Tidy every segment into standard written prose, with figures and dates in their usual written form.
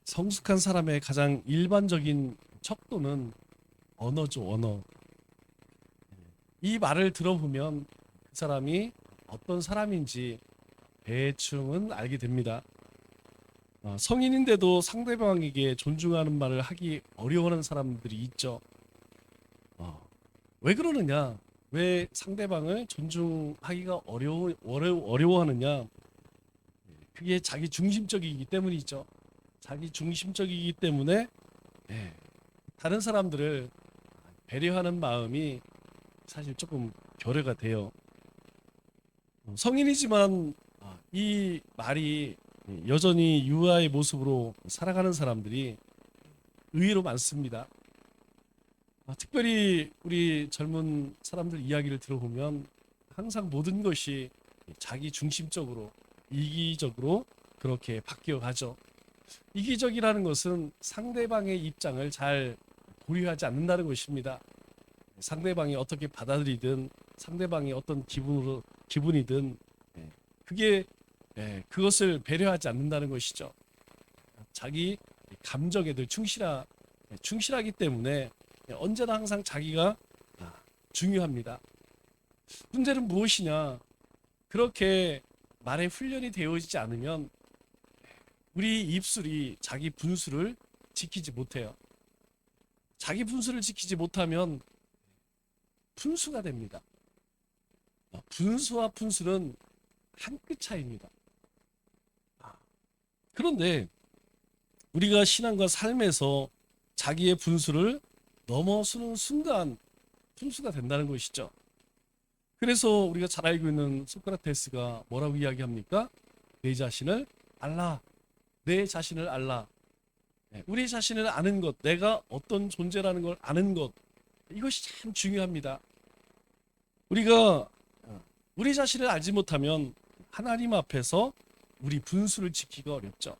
성숙한 사람의 가장 일반적인 척도는 언어죠, 언어. 이 말을 들어보면 그 사람이 어떤 사람인지 대충은 알게 됩니다. 성인인데도 상대방에게 존중하는 말을 하기 어려워하는 사람들이 있죠. 어, 왜 그러느냐? 왜 상대방을 존중하기가 어려워하느냐? 그게 자기 중심적이기 때문이죠. 자기 중심적이기 때문에 예, 다른 사람들을 배려하는 마음이 사실 조금 결여가 돼요. 성인이지만 이 말이 여전히 유아의 모습으로 살아가는 사람들이 의외로 많습니다. 특별히 우리 젊은 사람들 이야기를 들어보면 항상 모든 것이 자기 중심적으로 이기적으로 그렇게 바뀌어 가죠. 이기적이라는 것은 상대방의 입장을 잘 고려하지 않는다는 것입니다. 상대방이 어떻게 받아들이든 상대방이 어떤 기분이든 그게 그것을 배려하지 않는다는 것이죠. 자기 감정에 늘 충실하기 때문에 언제나 항상 자기가 중요합니다. 문제는 무엇이냐? 그렇게 말에 훈련이 되어지지 않으면 우리 입술이 자기 분수를 지키지 못해요. 자기 분수를 지키지 못하면 분수가 됩니다. 분수와 분수는 한 끗 차이입니다. 그런데 우리가 신앙과 삶에서 자기의 분수를 넘어서는 순간 분수가 된다는 것이죠. 그래서 우리가 잘 알고 있는 소크라테스가 뭐라고 이야기합니까? 내 자신을 알라. 내 자신을 알라. 우리 자신을 아는 것, 내가 어떤 존재라는 걸 아는 것, 이것이 참 중요합니다. 우리가 우리 자신을 알지 못하면 하나님 앞에서 우리 분수를 지키기가 어렵죠.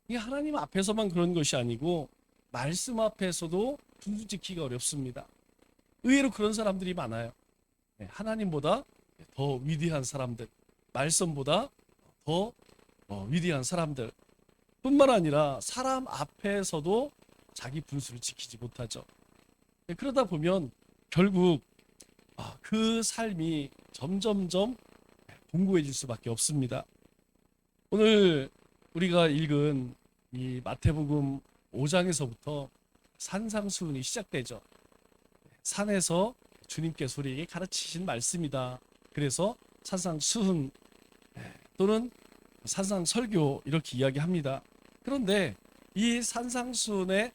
이게 하나님 앞에서만 그런 것이 아니고 말씀 앞에서도 분수 지키기가 어렵습니다. 의외로 그런 사람들이 많아요. 하나님보다 더 위대한 사람들, 말씀보다 더 위대한 사람들 뿐만 아니라 사람 앞에서도 자기 분수를 지키지 못하죠. 그러다 보면 결국 그 삶이 점점점 공고해질 수밖에 없습니다. 오늘 우리가 읽은 이 마태복음 5장에서부터 산상수훈이 시작되죠. 산에서 주님께서 우리에게 가르치신 말씀이다. 그래서 산상수훈 또는 산상설교 이렇게 이야기합니다. 그런데 이 산상수훈의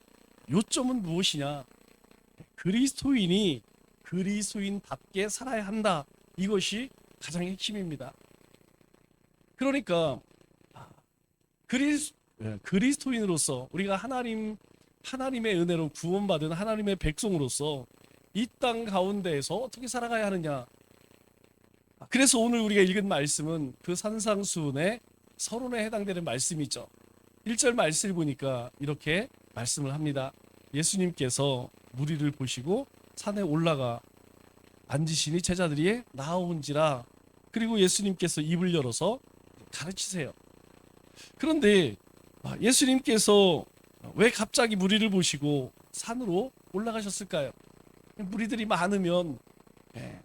요점은 무엇이냐? 그리스도인이 그리스도인답게 살아야 한다. 이것이 가장 핵심입니다. 그러니까 그리스도인으로서 우리가 하나님의 은혜로 구원받은 하나님의 백성으로서 이 땅 가운데에서 어떻게 살아가야 하느냐. 그래서 오늘 우리가 읽은 말씀은 그 산상수훈의 서론에 해당되는 말씀이죠. 1절 말씀을 보니까 이렇게 말씀을 합니다. 예수님께서 무리를 보시고 산에 올라가 앉으시니 제자들이 나아온지라. 그리고 예수님께서 입을 열어서 가르치세요. 그런데 예수님께서 왜 갑자기 무리를 보시고 산으로 올라가셨을까요? 무리들이 많으면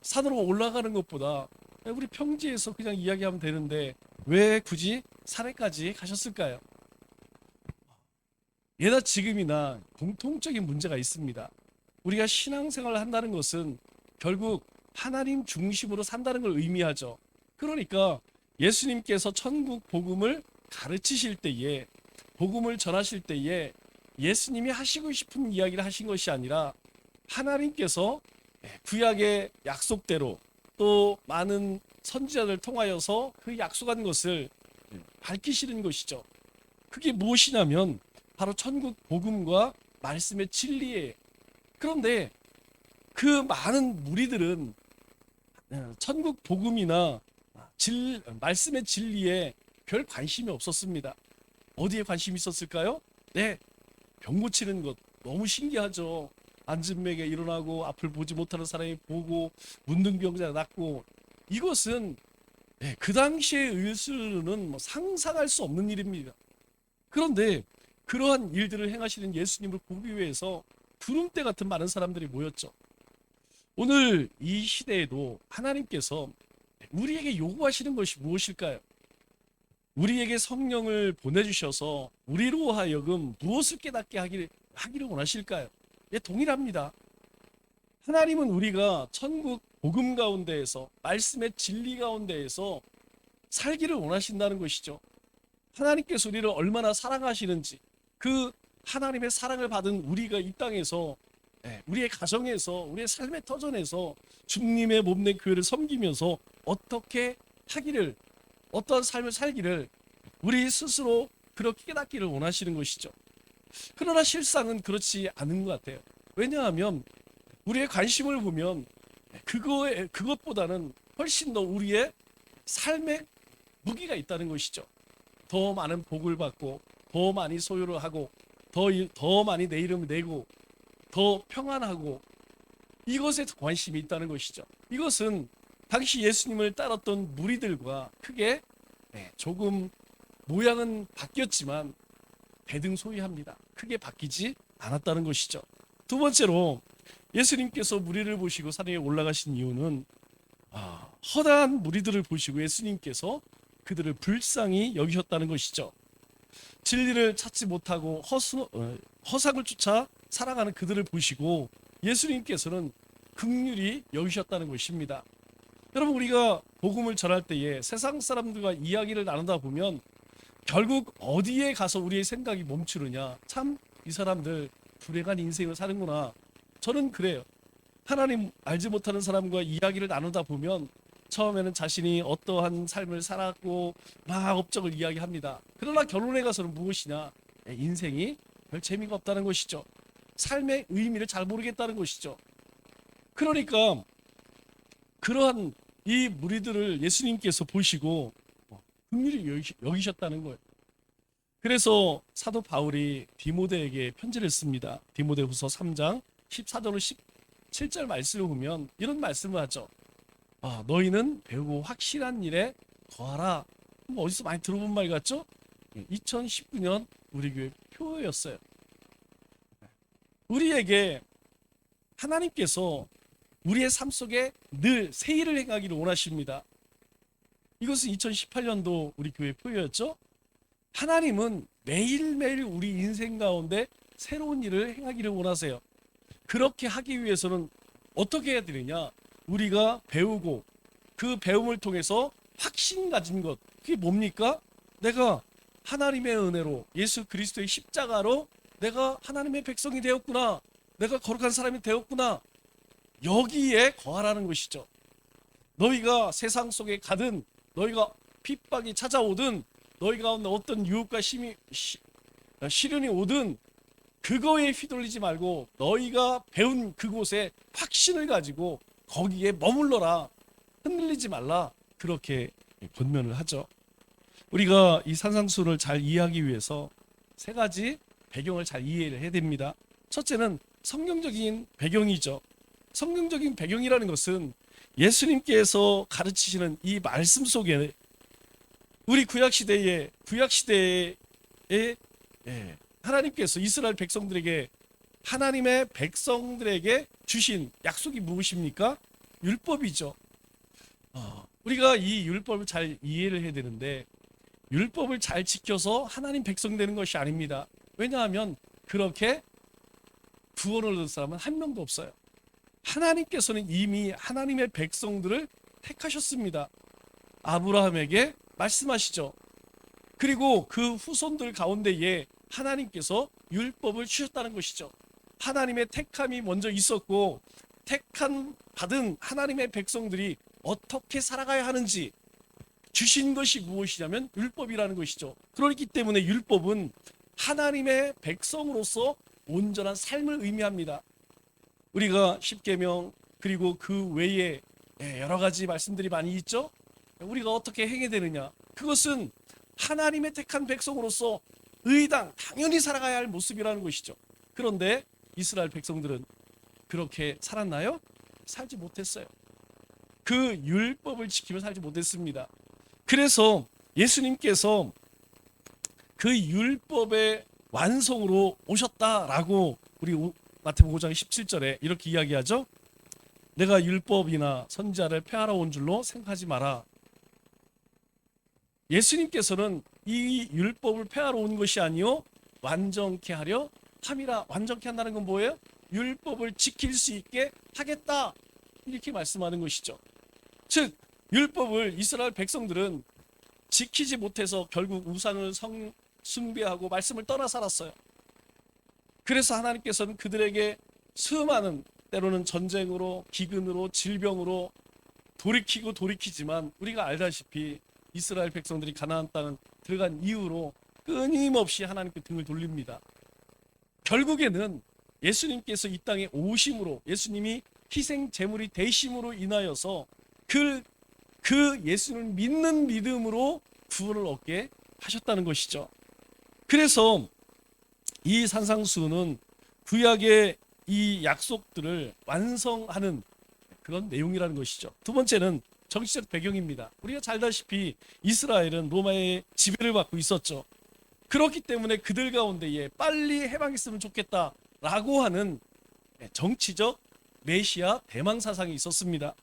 산으로 올라가는 것보다 우리 평지에서 그냥 이야기하면 되는데 왜 굳이 산에까지 가셨을까요? 예나 지금이나 공통적인 문제가 있습니다. 우리가 신앙생활을 한다는 것은 결국 하나님 중심으로 산다는 걸 의미하죠. 그러니까 예수님께서 천국 복음을 가르치실 때에, 복음을 전하실 때에 예수님이 하시고 싶은 이야기를 하신 것이 아니라 하나님께서 구약의 약속대로 또 많은 선지자들 통하여서 그 약속한 것을 밝히시는 것이죠. 그게 무엇이냐면 바로 천국 복음과 말씀의 진리예요. 그런데 그 많은 무리들은 천국 복음이나 말씀의 진리에 별 관심이 없었습니다. 어디에 관심이 있었을까요? 네, 병 고치는 것 너무 신기하죠. 앉은 맥에 일어나고 앞을 보지 못하는 사람이 보고 문둥병자 낫고, 이것은 그 당시의 의술은 상상할 수 없는 일입니다. 그런데 그러한 일들을 행하시는 예수님을 보기 위해서 구름대 같은 많은 사람들이 모였죠. 오늘 이 시대에도 하나님께서 우리에게 요구하시는 것이 무엇일까요? 우리에게 성령을 보내주셔서 우리로 하여금 무엇을 깨닫게 하기를 원하실까요? 예, 동일합니다. 하나님은 우리가 천국 복음 가운데에서, 말씀의 진리 가운데에서 살기를 원하신다는 것이죠. 하나님께서 우리를 얼마나 사랑하시는지, 그 하나님의 사랑을 받은 우리가 이 땅에서, 우리의 가정에서, 우리의 삶의 터전에서 주님의 몸된 교회를 섬기면서 어떻게 하기를, 어떠한 삶을 살기를 우리 스스로 그렇게 깨닫기를 원하시는 것이죠. 그러나 실상은 그렇지 않은 것 같아요. 왜냐하면 우리의 관심을 보면 그것보다는 훨씬 더 우리의 삶의 무기가 있다는 것이죠. 더 많은 복을 받고, 더 많이 소유를 하고, 더 많이 내 이름을 내고, 더 평안하고, 이것에 관심이 있다는 것이죠. 이것은 당시 예수님을 따랐던 무리들과 크게 조금 모양은 바뀌었지만 대등소이합니다. 크게 바뀌지 않았다는 것이죠. 두 번째로 예수님께서 무리를 보시고 산에 올라가신 이유는 허다한 무리들을 보시고 예수님께서 그들을 불쌍히 여기셨다는 것이죠. 진리를 찾지 못하고 허상을 쫓아 살아가는 그들을 보시고 예수님께서는 긍휼히 여기셨다는 것입니다. 여러분, 우리가 복음을 전할 때에 세상 사람들과 이야기를 나누다 보면 결국 어디에 가서 우리의 생각이 멈추느냐, 참 이 사람들 불행한 인생을 사는구나. 저는 그래요. 하나님 알지 못하는 사람과 이야기를 나누다 보면 처음에는 자신이 어떠한 삶을 살았고 막 업적을 이야기합니다. 그러나 결론에 가서는 무엇이냐, 인생이 별 재미가 없다는 것이죠. 삶의 의미를 잘 모르겠다는 것이죠. 그러니까 그러한 이 무리들을 예수님께서 보시고 긍휼히 여기셨다는 거예요. 그래서 사도 바울이 디모데에게 편지를 씁니다. 디모데후서 3장 14절로 17절 말씀을 보면 이런 말씀을 하죠. 너희는 배우고 확실한 일에 거하라. 어디서 많이 들어본 말 같죠? 2019년 우리 교회 표어였어요. 우리에게 하나님께서 우리의 삶 속에 늘 새 일을 행하기를 원하십니다. 이것은 2018년도 우리 교회 표어였죠. 하나님은 매일매일 우리 인생 가운데 새로운 일을 행하기를 원하세요. 그렇게 하기 위해서는 어떻게 해야 되느냐? 우리가 배우고 그 배움을 통해서 확신 가진 것, 그게 뭡니까? 내가 하나님의 은혜로 예수 그리스도의 십자가로 내가 하나님의 백성이 되었구나, 내가 거룩한 사람이 되었구나, 여기에 거하라는 것이죠. 너희가 세상 속에 가든, 너희가 핍박이 찾아오든, 너희 가운데 어떤 유혹과 시련이 오든 그거에 휘둘리지 말고 너희가 배운 그곳에 확신을 가지고 거기에 머물러라, 흔들리지 말라, 그렇게 권면을 하죠. 우리가 이 산상수훈을 잘 이해하기 위해서 세 가지 배경을 잘 이해를 해야 됩니다. 첫째는 성경적인 배경이죠. 성경적인 배경이라는 것은 예수님께서 가르치시는 이 말씀 속에 우리 구약시대에 하나님께서 이스라엘 백성들에게, 하나님의 백성들에게 주신 약속이 무엇입니까? 율법이죠. 우리가 이 율법을 잘 이해를 해야 되는데 율법을 잘 지켜서 하나님 백성 되는 것이 아닙니다. 왜냐하면 그렇게 구원을 얻은 사람은 한 명도 없어요. 하나님께서는 이미 하나님의 백성들을 택하셨습니다. 아브라함에게 말씀하시죠. 그리고 그 후손들 가운데에 하나님께서 율법을 주셨다는 것이죠. 하나님의 택함이 먼저 있었고 택함 받은 하나님의 백성들이 어떻게 살아가야 하는지 주신 것이 무엇이냐면 율법이라는 것이죠. 그렇기 때문에 율법은 하나님의 백성으로서 온전한 삶을 의미합니다. 우리가 십계명 그리고 그 외에 여러 가지 말씀들이 많이 있죠. 우리가 어떻게 행해야 되느냐, 그것은 하나님의 택한 백성으로서 당연히 살아가야 할 모습이라는 것이죠. 그런데 이스라엘 백성들은 그렇게 살았나요? 살지 못했어요. 그 율법을 지키며 살지 못했습니다. 그래서 예수님께서 그 율법의 완성으로 오셨다라고 우리 마태복음 5장 17절에 이렇게 이야기하죠. 내가 율법이나 선지자를 폐하러 온 줄로 생각하지 마라. 예수님께서는 이 율법을 폐하러 온 것이 아니요 완전케 하려 함이라. 완전케 한다는 건 뭐예요? 율법을 지킬 수 있게 하겠다, 이렇게 말씀하는 것이죠. 즉 율법을 이스라엘 백성들은 지키지 못해서 결국 우상을 숭배하고 말씀을 떠나 살았어요. 그래서 하나님께서는 그들에게 수많은, 때로는 전쟁으로, 기근으로, 질병으로 돌이키고 돌이키지만, 우리가 알다시피 이스라엘 백성들이 가나안 땅 들어간 이후로 끊임없이 하나님께 등을 돌립니다. 결국에는 예수님께서 이 땅에 오심으로, 예수님이 희생 제물이 되심으로 인하여서 그 예수를 믿는 믿음으로 구원을 얻게 하셨다는 것이죠. 그래서 이 산상수는 구약의 이 약속들을 완성하는 그런 내용이라는 것이죠. 두 번째는 정치적 배경입니다. 우리가 잘 알다시피 이스라엘은 로마의 지배를 받고 있었죠. 그렇기 때문에 그들 가운데에 빨리 해방했으면 좋겠다라고 하는 정치적 메시아 대망 사상이 있었습니다.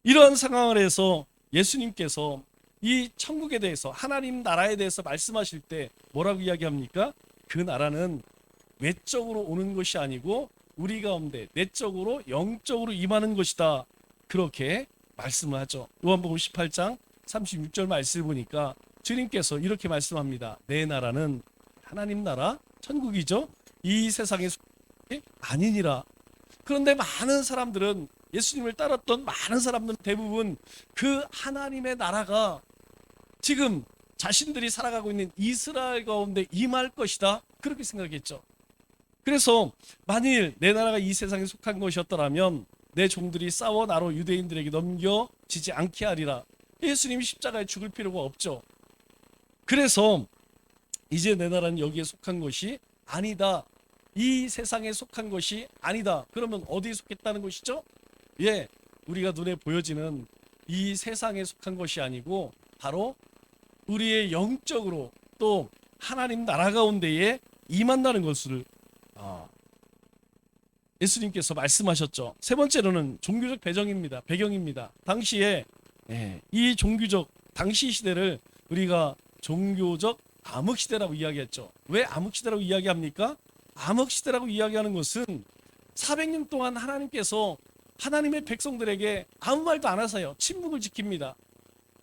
이러한 상황을 해서 예수님께서 이 천국에 대해서, 하나님 나라에 대해서 말씀하실 때 뭐라고 이야기합니까? 그 나라는 외적으로 오는 것이 아니고 우리 가운데 내적으로, 영적으로 임하는 것이다, 그렇게 말씀을 하죠. 요한복음 18장 36절 말씀을 보니까 주님께서 이렇게 말씀합니다. 내 나라는 하나님 나라, 천국이죠. 이 세상의 아니니라. 그런데 많은 사람들은, 예수님을 따랐던 많은 사람들은 대부분 그 하나님의 나라가 지금 자신들이 살아가고 있는 이스라엘 가운데 임할 것이다, 그렇게 생각했죠. 그래서 만일 내 나라가 이 세상에 속한 것이었더라면 내 종들이 싸워 나로 유대인들에게 넘겨지지 않게 하리라. 예수님이 십자가에 죽을 필요가 없죠. 그래서 이제 내 나라는 여기에 속한 것이 아니다, 이 세상에 속한 것이 아니다. 그러면 어디에 속했다는 것이죠? 예, 우리가 눈에 보여지는 이 세상에 속한 것이 아니고 바로 우리의 영적으로 또 하나님 나라 가운데에 임한다는 것을 예수님께서 말씀하셨죠. 세 번째로는 종교적 배경입니다. 당시에 이 종교적, 당시 시대를 우리가 종교적 암흑시대라고 이야기했죠. 왜 암흑시대라고 이야기합니까? 암흑시대라고 이야기하는 것은 400년 동안 하나님께서 하나님의 백성들에게 아무 말도 안 하세요. 침묵을 지킵니다.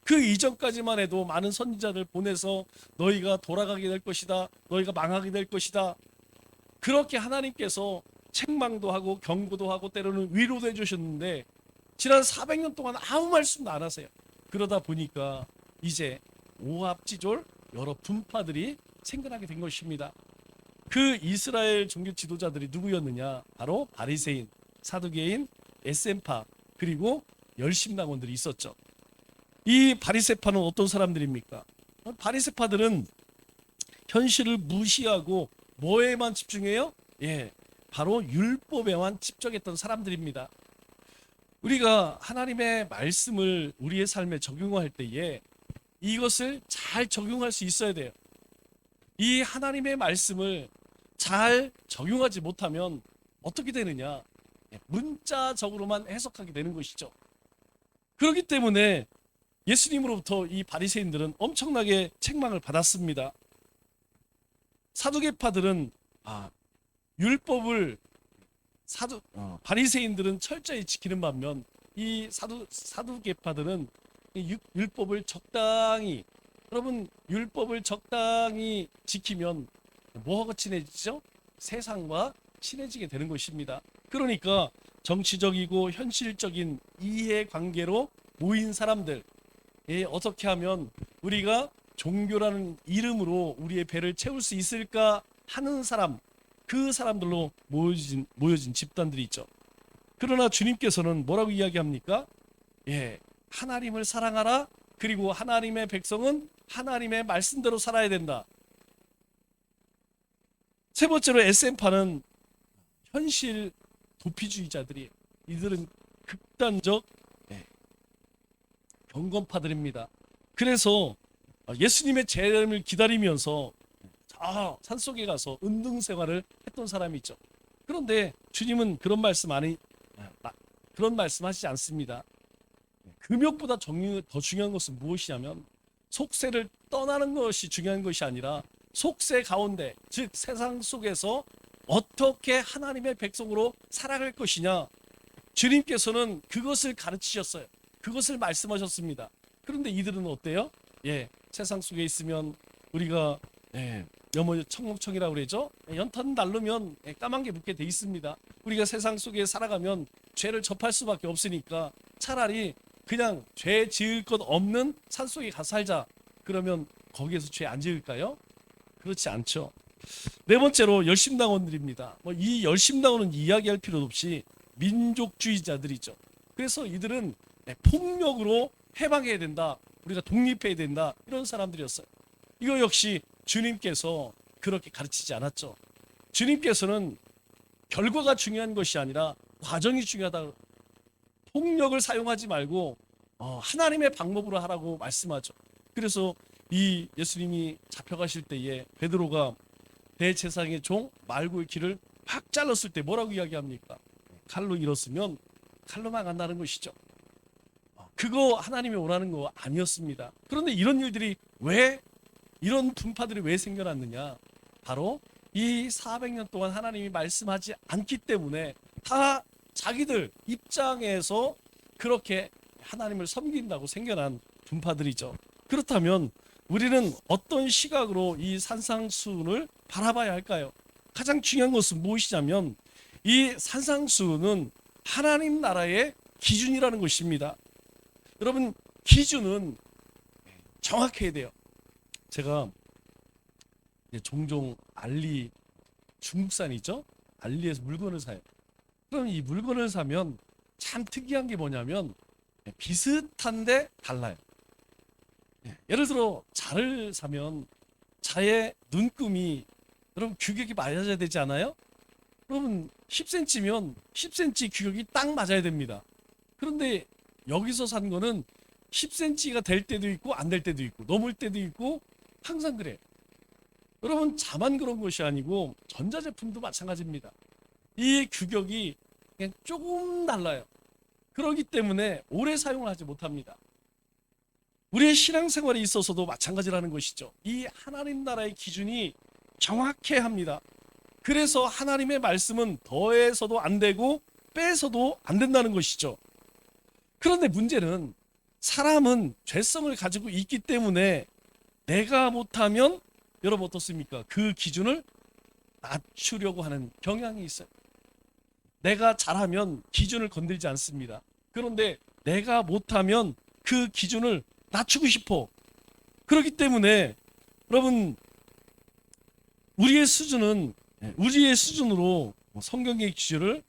그 이전까지만 해도 많은 선지자를 보내서 너희가 돌아가게 될 것이다, 너희가 망하게 될 것이다, 그렇게 하나님께서 책망도 하고 경고도 하고 때로는 위로도 해주셨는데 지난 400년 동안 아무 말씀도 안 하세요. 그러다 보니까 이제 오합지졸 여러 분파들이 생겨나게 된 것입니다. 그 이스라엘 종교 지도자들이 누구였느냐? 바로 바리새인, 사두개인, 에센파, 그리고 열심당원들이 있었죠. 이 바리새파는 어떤 사람들입니까? 바리새파들은 현실을 무시하고 뭐에만 집중해요? 바로 율법에만 집중했던 사람들입니다. 우리가 하나님의 말씀을 우리의 삶에 적용할 때에 이것을 잘 적용할 수 있어야 돼요. 이 하나님의 말씀을 잘 적용하지 못하면 어떻게 되느냐? 문자적으로만 해석하게 되는 것이죠. 그렇기 때문에 예수님으로부터 이 바리새인들은 엄청나게 책망을 받았습니다. 사두개파들은 율법을 바리새인들은 철저히 지키는 반면 이 사두개파들은 율법을 적당히, 여러분 율법을 적당히 지키면 뭐하고 친해지죠? 세상과 친해지게 되는 것입니다. 그러니까 정치적이고 현실적인 이해관계로 모인 사람들, 어떻게 하면 우리가 종교라는 이름으로 우리의 배를 채울 수 있을까 하는 사람, 그 사람들로 모여진 집단들이 있죠. 그러나 주님께서는 뭐라고 이야기합니까? 하나님을 사랑하라. 그리고 하나님의 백성은 하나님의 말씀대로 살아야 된다. 세 번째로 SM파는 현실 도피주의자들이, 이들은 극단적 경건파들입니다. 그래서 예수님의 재림을 기다리면서 산속에 가서 은등 생활을 했던 사람이죠. 그런데 주님은 그런 말씀하시지 않습니다. 금욕보다 더 중요한 것은 무엇이냐면 속세를 떠나는 것이 중요한 것이 아니라 속세 가운데, 즉 세상 속에서 어떻게 하나님의 백성으로 살아갈 것이냐, 주님께서는 그것을 가르치셨어요. 그것을 말씀하셨습니다. 그런데 이들은 어때요? 세상 속에 있으면 우리가 청목청이라고 그러죠. 연탄 날르면 까만 게 묻게 돼 있습니다. 우리가 세상 속에 살아가면 죄를 접할 수밖에 없으니까 차라리 그냥 죄 지을 것 없는 산속에 가서 살자. 그러면 거기에서 죄 안 지을까요? 그렇지 않죠. 네 번째로 열심당원들입니다. 이 열심당원은 이야기할 필요도 없이 민족주의자들이죠. 그래서 이들은 폭력으로 해방해야 된다, 우리가 독립해야 된다, 이런 사람들이었어요. 이거 역시 주님께서 그렇게 가르치지 않았죠. 주님께서는 결과가 중요한 것이 아니라 과정이 중요하다. 폭력을 사용하지 말고 하나님의 방법으로 하라고 말씀하죠. 그래서 이 예수님이 잡혀가실 때에 베드로가 대제사장의 종 말고의 길을 확 잘랐을 때 뭐라고 이야기합니까? 칼로 잃었으면 칼로만 간다는 것이죠. 그거 하나님이 원하는 거 아니었습니다. 그런데 이런 일들이 이런 분파들이 왜 생겨났느냐? 바로 이 400년 동안 하나님이 말씀하지 않기 때문에 다 자기들 입장에서 그렇게 하나님을 섬긴다고 생겨난 분파들이죠. 그렇다면 우리는 어떤 시각으로 이 산상수훈을 바라봐야 할까요? 가장 중요한 것은 무엇이냐면 이 산상수훈은 하나님 나라의 기준이라는 것입니다. 여러분, 기준은 정확해야 돼요. 제가 종종 중국산이죠? 알리에서 물건을 사요. 그럼 이 물건을 사면 참 특이한 게 뭐냐면 비슷한데 달라요. 예를 들어 자를 사면 자의 눈금이 여러분 규격이 맞아야 되지 않아요? 그러면 10cm면 10cm 규격이 딱 맞아야 됩니다. 그런데 여기서 산 거는 10cm가 될 때도 있고 안 될 때도 있고 넘을 때도 있고 항상 그래. 여러분, 자만 그런 것이 아니고 전자제품도 마찬가지입니다. 이 규격이 그냥 조금 달라요. 그렇기 때문에 오래 사용을 하지 못합니다. 우리의 신앙생활에 있어서도 마찬가지라는 것이죠. 이 하나님 나라의 기준이 정확해야 합니다. 그래서 하나님의 말씀은 더해서도 안 되고 빼서도 안 된다는 것이죠. 그런데 문제는 사람은 죄성을 가지고 있기 때문에 내가 못하면 여러분 어떻습니까? 그 기준을 낮추려고 하는 경향이 있어요. 내가 잘하면 기준을 건들지 않습니다. 그런데 내가 못하면 그 기준을 낮추고 싶어. 그렇기 때문에 여러분, 우리의 수준으로 성경의 기준을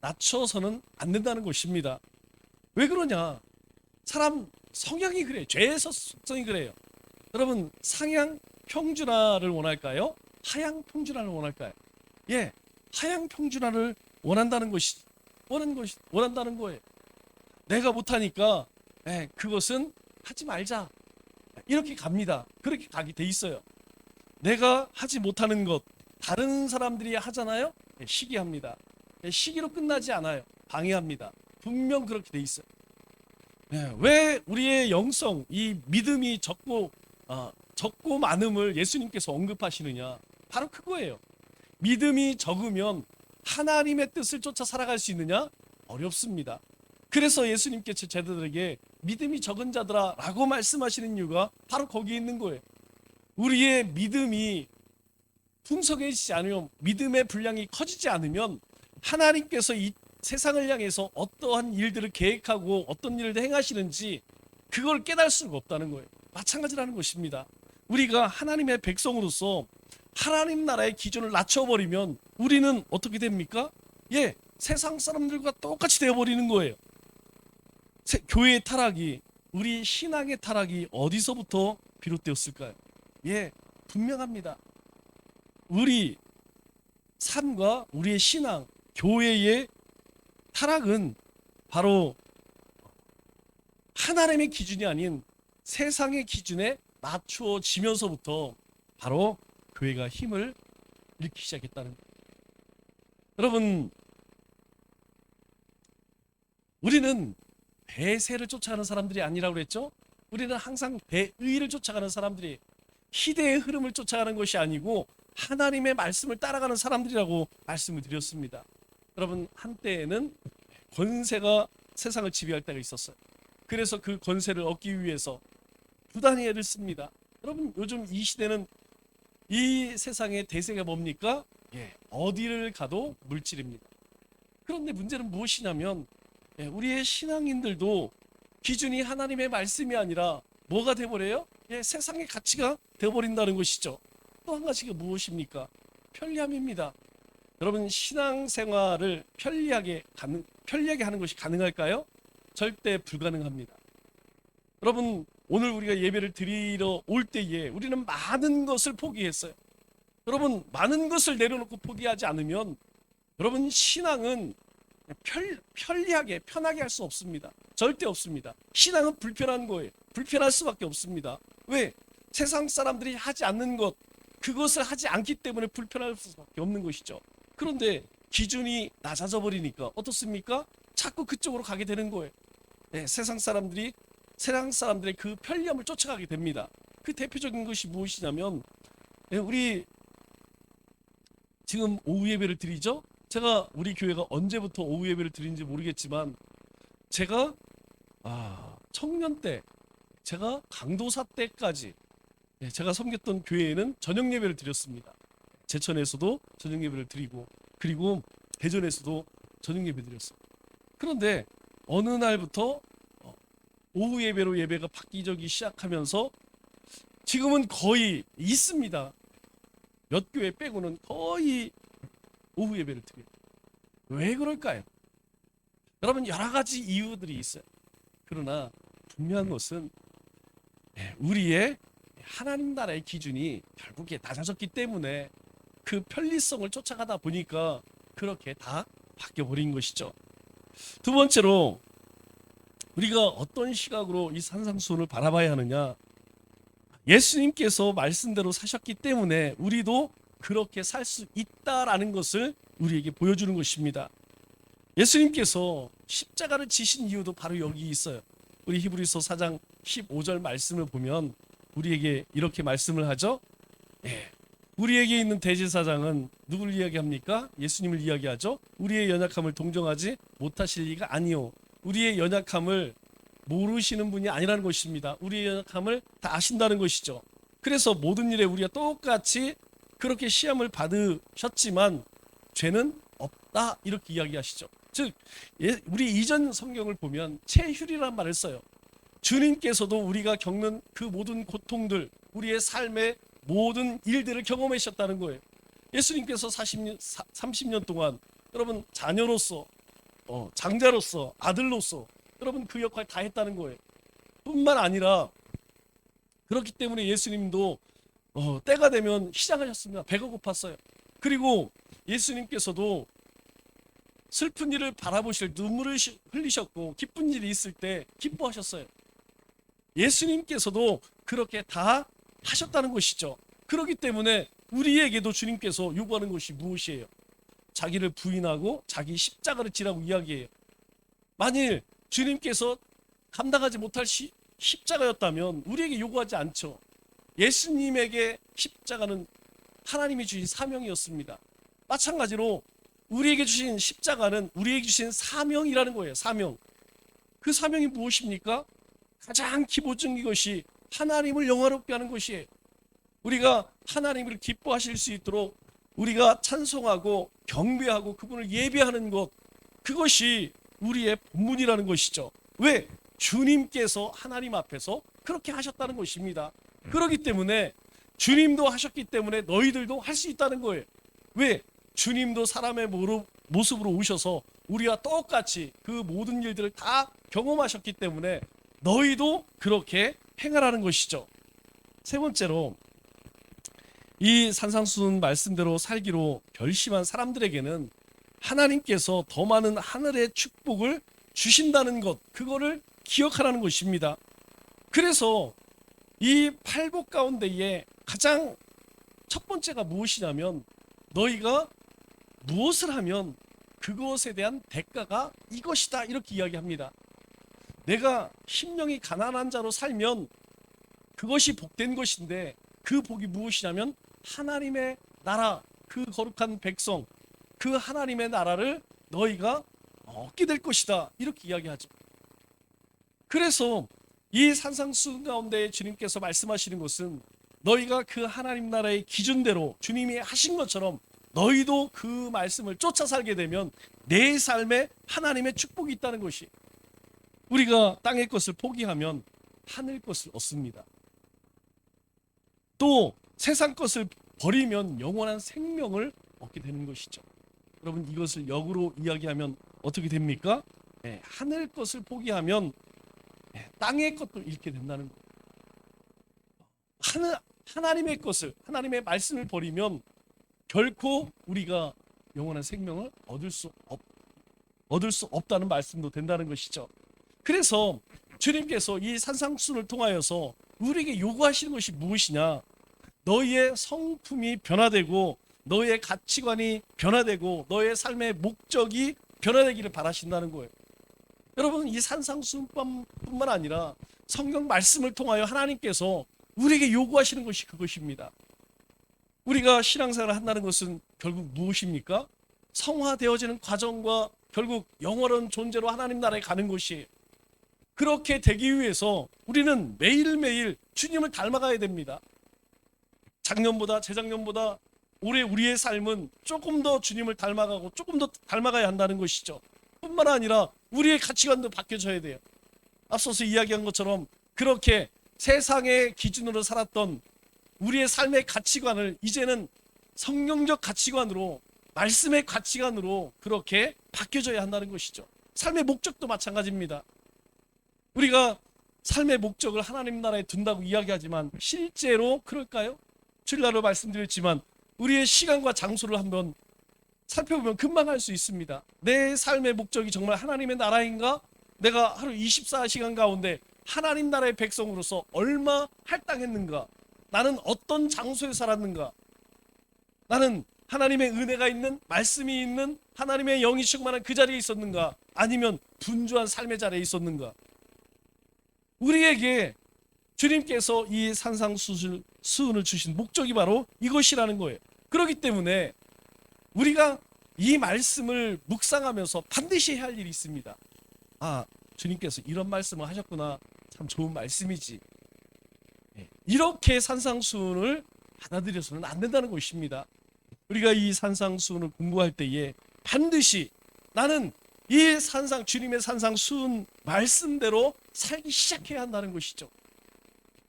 낮춰서는 안 된다는 것입니다. 왜 그러냐? 사람 성향이 그래. 죄의 속성이 그래요. 여러분, 상향 평준화를 원할까요? 하향 평준화를 원할까요? 하향 평준화를 원한다는 거예요. 내가 못하니까 그것은 하지 말자. 이렇게 갑니다. 그렇게 가게 돼 있어요. 내가 하지 못하는 것 다른 사람들이 하잖아요. 시기합니다. 시기로 끝나지 않아요. 방해합니다. 분명 그렇게 돼 있어요. 왜 우리의 영성, 이 믿음이 적고 많음을 예수님께서 언급하시느냐? 바로 그거예요. 믿음이 적으면 하나님의 뜻을 쫓아 살아갈 수 있느냐? 어렵습니다. 그래서 예수님께서 제자들에게 믿음이 적은 자들아 라고 말씀하시는 이유가 바로 거기에 있는 거예요. 우리의 믿음이 풍성해지지 않으면, 믿음의 분량이 커지지 않으면 하나님께서 이 세상을 향해서 어떠한 일들을 계획하고 어떤 일을 행하시는지 그걸 깨달을 수가 없다는 거예요. 마찬가지라는 것입니다. 우리가 하나님의 백성으로서 하나님 나라의 기준을 낮춰버리면 우리는 어떻게 됩니까? 세상 사람들과 똑같이 되어버리는 거예요. 교회의 타락이, 우리 신앙의 타락이 어디서부터 비롯되었을까요? 분명합니다. 우리 삶과 우리의 신앙, 교회의 타락은 바로 하나님의 기준이 아닌 세상의 기준에 맞추어지면서부터 바로 교회가 힘을 잃기 시작했다는 거예요. 여러분, 우리는 대세를 쫓아가는 사람들이 아니라고 그랬죠? 우리는 항상 대의를 쫓아가는 사람들이, 시대의 흐름을 쫓아가는 것이 아니고 하나님의 말씀을 따라가는 사람들이라고 말씀을 드렸습니다. 여러분, 한때에는 권세가 세상을 지배할 때가 있었어요. 그래서 그 권세를 얻기 위해서 부단히 애를 씁니다. 여러분, 요즘 이 시대는 이 세상의 대세가 뭡니까? 어디를 가도 물질입니다. 그런데 문제는 무엇이냐면 우리의 신앙인들도 기준이 하나님의 말씀이 아니라 뭐가 돼버려요? 세상의 가치가 되어버린다는 것이죠. 또 한 가지가 무엇입니까? 편리함입니다. 여러분, 신앙생활을 편리하게 하는 것이 가능할까요? 절대 불가능합니다. 여러분, 오늘 우리가 예배를 드리러 올 때에 우리는 많은 것을 포기했어요. 여러분, 많은 것을 내려놓고 포기하지 않으면 여러분, 신앙은 편리하게 편하게 할 수 없습니다. 절대 없습니다. 신앙은 불편한 거예요. 불편할 수밖에 없습니다. 왜? 세상 사람들이 하지 않는 것, 그것을 하지 않기 때문에 불편할 수밖에 없는 것이죠. 그런데 기준이 낮아져 버리니까 어떻습니까? 자꾸 그쪽으로 가게 되는 거예요. 세상 사람들의 그 편리함을 쫓아가게 됩니다. 그 대표적인 것이 무엇이냐면 우리 지금 오후 예배를 드리죠. 제가 우리 교회가 언제부터 오후 예배를 드리는지 모르겠지만 제가 청년 때, 제가 강도사 때까지 제가 섬겼던 교회에는 저녁 예배를 드렸습니다. 제천에서도 저녁 예배를 드리고, 그리고 대전에서도 저녁 예배 드렸어요. 그런데 어느 날부터 오후 예배로 예배가 바뀌기 시작하면서 지금은 거의 있습니다. 몇 교회 빼고는 거의 오후 예배를 드려요. 왜 그럴까요? 여러분, 여러 가지 이유들이 있어요. 그러나 분명한 것은 우리의 하나님 나라의 기준이 결국에 낮아졌기 때문에 그 편리성을 쫓아가다 보니까 그렇게 다 바뀌어버린 것이죠. 두 번째로 우리가 어떤 시각으로 이 산상수훈을 바라봐야 하느냐, 예수님께서 말씀대로 사셨기 때문에 우리도 그렇게 살 수 있다라는 것을 우리에게 보여주는 것입니다. 예수님께서 십자가를 지신 이유도 바로 여기 있어요. 우리 히브리서 4장 15절 말씀을 보면 우리에게 이렇게 말씀을 하죠. 우리에게 있는 대제사장은 누구를 이야기합니까? 예수님을 이야기하죠. 우리의 연약함을 동정하지 못하실 리가 아니요. 우리의 연약함을 모르시는 분이 아니라는 것입니다. 우리의 연약함을 다 아신다는 것이죠. 그래서 모든 일에 우리가 똑같이 그렇게 시험을 받으셨지만 죄는 없다, 이렇게 이야기하시죠. 즉 우리 이전 성경을 보면 체휼이라는 말을 써요. 주님께서도 우리가 겪는 그 모든 고통들, 우리의 삶의 모든 일들을 경험하셨다는 거예요. 예수님께서 30년 동안 여러분 자녀로서, 장자로서, 아들로서 여러분 그 역할 다 했다는 거예요. 뿐만 아니라 그렇기 때문에 예수님도 때가 되면 시장하셨습니다. 배가 고팠어요. 그리고 예수님께서도 슬픈 일을 바라보실 눈물을 흘리셨고 기쁜 일이 있을 때 기뻐하셨어요. 예수님께서도 그렇게 다 하셨다는 것이죠. 그렇기 때문에 우리에게도 주님께서 요구하는 것이 무엇이에요? 자기를 부인하고 자기 십자가를 지라고 이야기해요. 만일 주님께서 감당하지 못할 십자가였다면 우리에게 요구하지 않죠. 예수님에게 십자가는 하나님이 주신 사명이었습니다. 마찬가지로 우리에게 주신 십자가는 우리에게 주신 사명이라는 거예요. 사명. 그 사명이 무엇입니까? 가장 기본적인 것이 하나님을 영화롭게 하는 것이에요. 우리가 하나님을 기뻐하실 수 있도록 우리가 찬송하고 경배하고 그분을 예배하는 것, 그것이 우리의 본분이라는 것이죠. 왜? 주님께서 하나님 앞에서 그렇게 하셨다는 것입니다. 그렇기 때문에 주님도 하셨기 때문에 너희들도 할 수 있다는 거예요. 왜? 주님도 사람의 모습으로 오셔서 우리와 똑같이 그 모든 일들을 다 경험하셨기 때문에 너희도 그렇게 행하라는 것이죠. 세 번째로, 이 산상수훈 말씀대로 살기로 결심한 사람들에게는 하나님께서 더 많은 하늘의 축복을 주신다는 것, 그거를 기억하라는 것입니다. 그래서 이 팔복 가운데에 가장 첫 번째가 무엇이냐면 너희가 무엇을 하면 그것에 대한 대가가 이것이다 이렇게 이야기합니다. 내가 심령이 가난한 자로 살면 그것이 복된 것인데 그 복이 무엇이냐면 하나님의 나라, 그 거룩한 백성, 그 하나님의 나라를 너희가 얻게 될 것이다 이렇게 이야기하죠. 그래서 이 산상수훈 가운데 주님께서 말씀하시는 것은 너희가 그 하나님 나라의 기준대로 주님이 하신 것처럼 너희도 그 말씀을 쫓아 살게 되면 내 삶에 하나님의 축복이 있다는 것이, 우리가 땅의 것을 포기하면 하늘 것을 얻습니다. 또 세상 것을 버리면 영원한 생명을 얻게 되는 것이죠. 여러분, 이것을 역으로 이야기하면 어떻게 됩니까? 하늘 것을 포기하면 땅의 것도 잃게 된다는 거예요. 하나님의 것을, 하나님의 말씀을 버리면 결코 우리가 영원한 생명을 얻을 수 없다는 말씀도 된다는 것이죠. 그래서 주님께서 이 산상수훈을 통하여서 우리에게 요구하시는 것이 무엇이냐? 너희의 성품이 변화되고 너희의 가치관이 변화되고 너의 삶의 목적이 변화되기를 바라신다는 거예요. 여러분, 이 산상수훈뿐만 아니라 성경 말씀을 통하여 하나님께서 우리에게 요구하시는 것이 그것입니다. 우리가 신앙생활을 한다는 것은 결국 무엇입니까? 성화되어지는 과정과 결국 영원한 존재로 하나님 나라에 가는 것이, 그렇게 되기 위해서 우리는 매일매일 주님을 닮아가야 됩니다. 작년보다 재작년보다 올해 우리의 삶은 조금 더 주님을 닮아가고 조금 더 닮아가야 한다는 것이죠. 뿐만 아니라 우리의 가치관도 바뀌어져야 돼요. 앞서서 이야기한 것처럼 그렇게 세상의 기준으로 살았던 우리의 삶의 가치관을 이제는 성경적 가치관으로, 말씀의 가치관으로 그렇게 바뀌어져야 한다는 것이죠. 삶의 목적도 마찬가지입니다. 우리가 삶의 목적을 하나님 나라에 둔다고 이야기하지만 실제로 그럴까요? 주일날로 말씀드렸지만 우리의 시간과 장소를 한번 살펴보면 금방 알 수 있습니다. 내 삶의 목적이 정말 하나님의 나라인가? 내가 하루 24시간 가운데 하나님 나라의 백성으로서 얼마 할당했는가? 나는 어떤 장소에 살았는가? 나는 하나님의 은혜가 있는, 말씀이 있는, 하나님의 영이 충만한 그 자리에 있었는가? 아니면 분주한 삶의 자리에 있었는가? 우리에게 주님께서 이 산상수훈을 주신 목적이 바로 이것이라는 거예요. 그렇기 때문에 우리가 이 말씀을 묵상하면서 반드시 해야 할 일이 있습니다. 아, 주님께서 이런 말씀을 하셨구나. 참 좋은 말씀이지. 이렇게 산상수훈을 받아들여서는 안 된다는 것입니다. 우리가 이 산상수훈을 공부할 때에 반드시 나는 이 주님의 산상수훈 말씀대로 살기 시작해야 한다는 것이죠.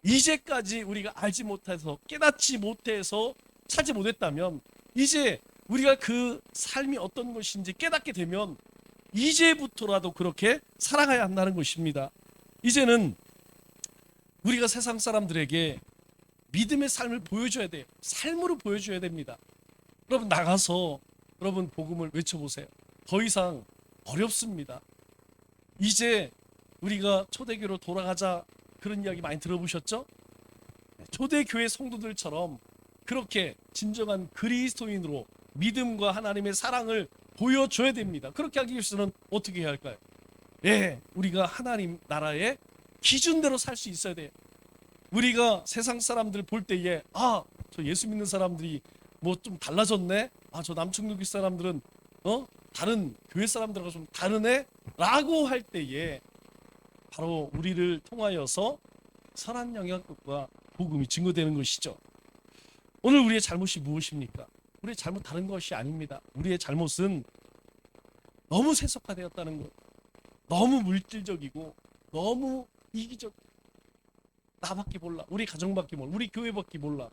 이제까지 우리가 알지 못해서, 깨닫지 못해서 살지 못했다면 이제 우리가 그 삶이 어떤 것인지 깨닫게 되면 이제부터라도 그렇게 살아가야 한다는 것입니다. 이제는 우리가 세상 사람들에게 믿음의 삶을 보여줘야 돼요. 삶으로 보여줘야 됩니다. 여러분, 나가서 여러분 복음을 외쳐보세요. 더 이상 어렵습니다. 이제 우리가 초대교로 돌아가자, 그런 이야기 많이 들어보셨죠? 초대교회 성도들처럼 그렇게 진정한 그리스도인으로 믿음과 하나님의 사랑을 보여줘야 됩니다. 그렇게 하기 위해서는 어떻게 해야 할까요? 우리가 하나님 나라의 기준대로 살 수 있어야 돼요. 우리가 세상 사람들 볼 때에 저 예수 믿는 사람들이 뭐 좀 달라졌네. 저 남충동교 사람들은 다른 교회 사람들하고 좀 다르네 라고 할 때에 바로 우리를 통하여서 선한 영향력과 복음이 증거되는 것이죠. 오늘 우리의 잘못이 무엇입니까? 우리의 잘못 다른 것이 아닙니다. 우리의 잘못은 너무 세속화되었다는 것, 너무 물질적이고 너무 이기적, 나밖에 몰라, 우리 가정밖에 몰라, 우리 교회밖에 몰라,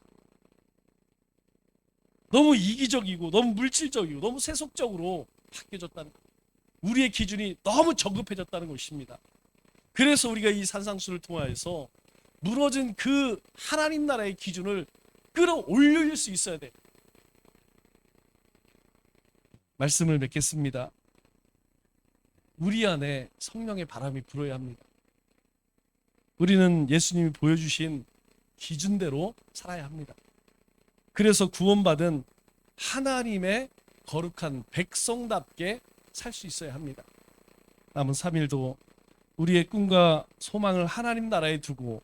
너무 이기적이고 너무 물질적이고 너무 세속적으로 바뀌어졌다는 것, 우리의 기준이 너무 저급해졌다는 것입니다. 그래서 우리가 이 산상수를 통하여서 무너진 그 하나님 나라의 기준을 끌어올릴 수 있어야 돼. 말씀을 맺겠습니다. 우리 안에 성령의 바람이 불어야 합니다. 우리는 예수님이 보여주신 기준대로 살아야 합니다. 그래서 구원받은 하나님의 거룩한 백성답게 살 수 있어야 합니다. 남은 3일도 우리의 꿈과 소망을 하나님 나라에 두고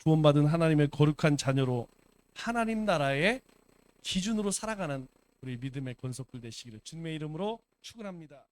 구원받은 하나님의 거룩한 자녀로 하나님 나라의 기준으로 살아가는 우리 믿음의 권속들 되시기를 주님의 이름으로 축원합니다.